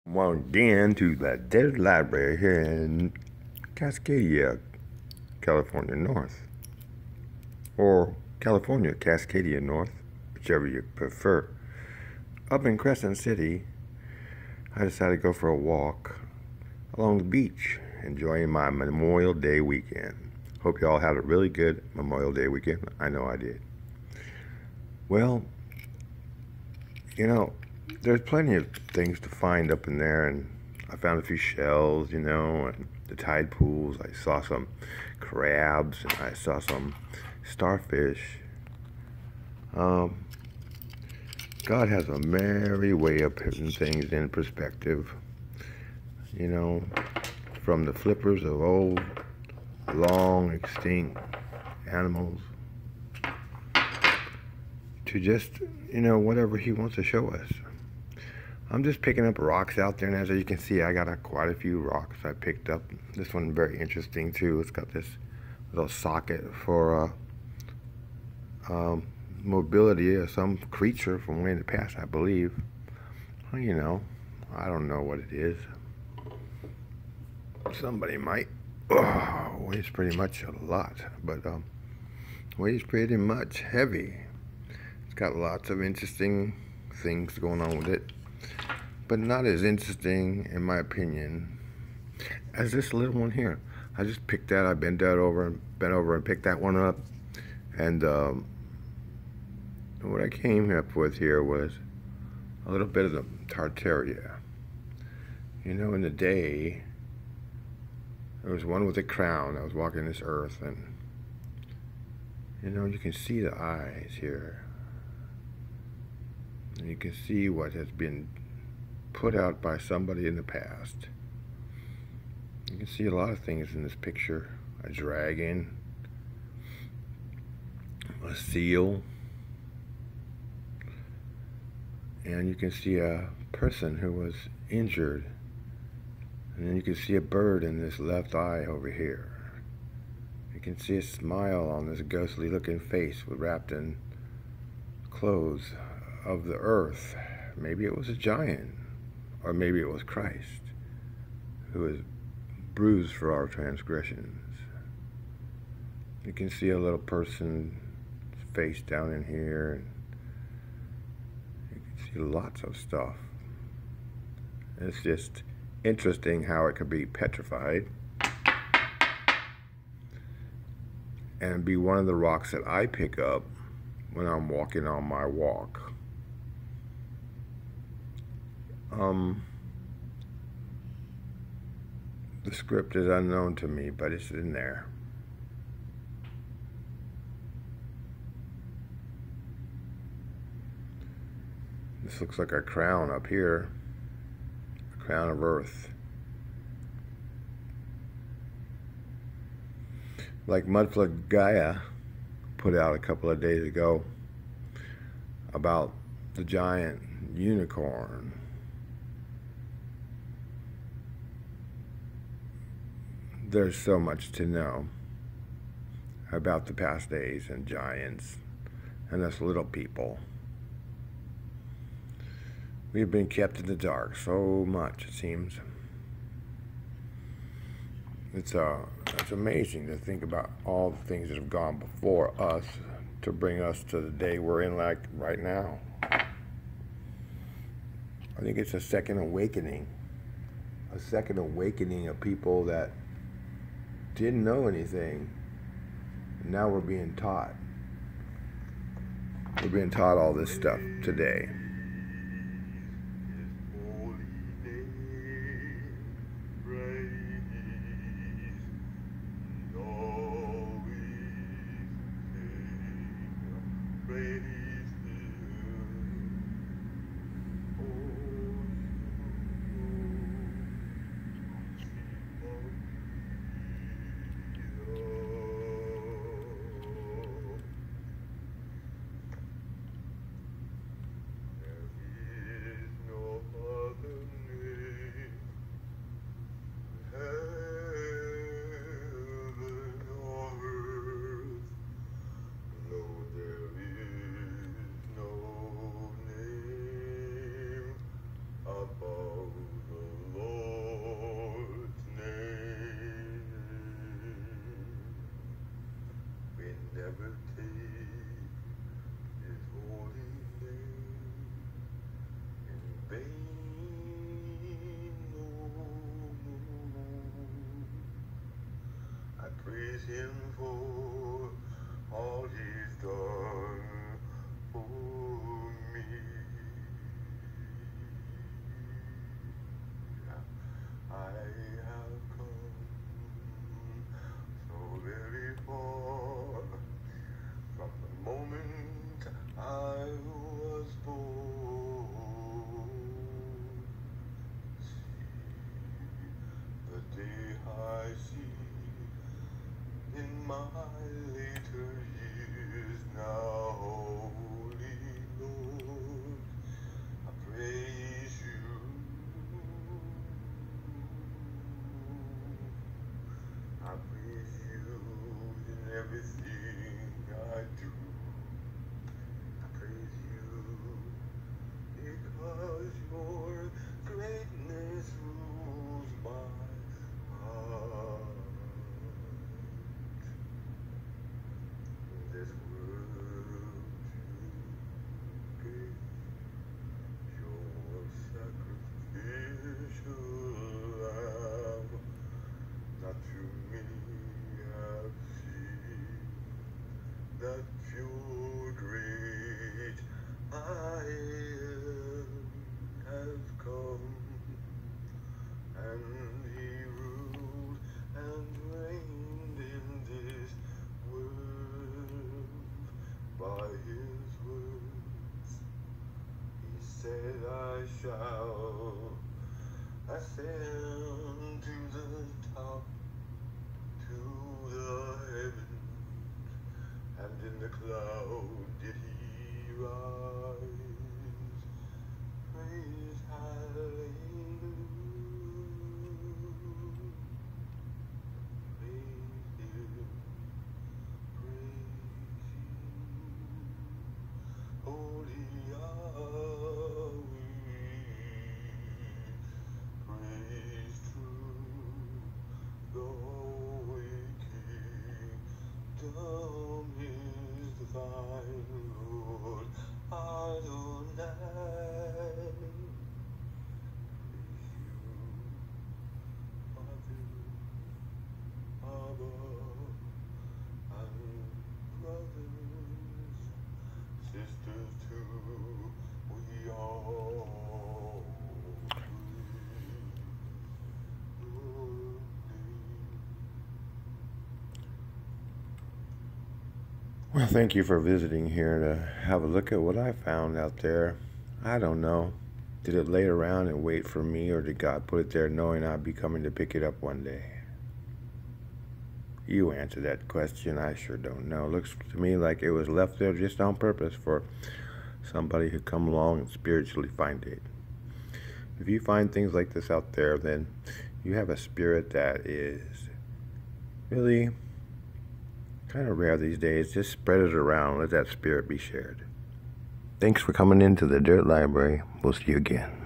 Well, again to the Desert Library here in Cascadia, California North, or California, Cascadia North, whichever you prefer. Up in Crescent City, I decided to go for a walk along the beach, enjoying my Memorial Day weekend. Hope you all had a really good Memorial Day weekend. I know I did. Well, you know, there's plenty of things to find up in there, and I found a few shells, and the tide pools. I saw some crabs, and I saw some starfish. Um, God has a merry way of putting things in perspective, you know, from the flippers of old, long extinct animals to just, whatever He wants to show us. I'm just picking up rocks out there, and as you can see, I got quite a few rocks I picked up. This one very interesting too. It's got this little socket for mobility of some creature from way in the past, I believe. Well, I don't know what it is. Somebody might. Weighs pretty much a lot, but weighs pretty much heavy. It's got lots of interesting things going on with it, but not as interesting, in my opinion, as this little one here. I just picked that. I bent over and picked that one up, and what I came up with here was a little bit of the Tartaria. In the day, there was one with a crown that was walking this earth, and you can see the eyes here, and you can see what has been put out by somebody in the past. You can see a lot of things in this picture. A dragon, a seal, and you can see a person who was injured, and then you can see a bird in this left eye over here. You can see a smile on this ghostly looking face wrapped in clothes of the earth. Maybe it was a giant, or maybe it was Christ, who was bruised for our transgressions. You can see a little person's face down in here, and you can see lots of stuff. It's just interesting how it could be petrified and be one of the rocks that I pick up when I'm walking on my walk. The script is unknown to me, but it's in there. This looks like a crown up here, a crown of earth. Like Mudflood Gaia put out a couple of days ago about the giant unicorn. There's so much to know about the past days and giants and us little people. We've been kept in the dark so much, it seems. It's amazing to think about all the things that have gone before us to bring us to the day we're in, like right now. I think it's a second awakening of people that didn't know anything. Now we're being taught. We're being taught all this stuff today. him for all he's done for me. I have come so very far from the moment I was born. The day I see in my later years now, Holy Lord, I praise you. I praise you in everything I do. I praise you because your greatness rules my heart. In this world you gave your sacrificial lamb, that to me have seen that your great I am has come, and he ruled and reigned in this world by his words. He said, I shall ascend to the top, to the heavens, and in the cloud did he rise. Praise hallelujah. Praise him, praise you. Holy Yahweh, praise true, the holy kingdom is thine, Lord Adonai. Abba, and brothers, sisters too, we all praise your name. Well, thank you for visiting here to have a look at what I found out there. I don't know. Did it lay around and wait for me, or did God put it there knowing I'd be coming to pick it up one day? You answer that question. I sure don't know. Looks to me like it was left there just on purpose for somebody who come along and spiritually find it. If you find things like this out there, then you have a spirit that is really kind of rare these days. Just spread it around. Let that spirit be shared. Thanks for coming into the Dirt Library. We'll see you again.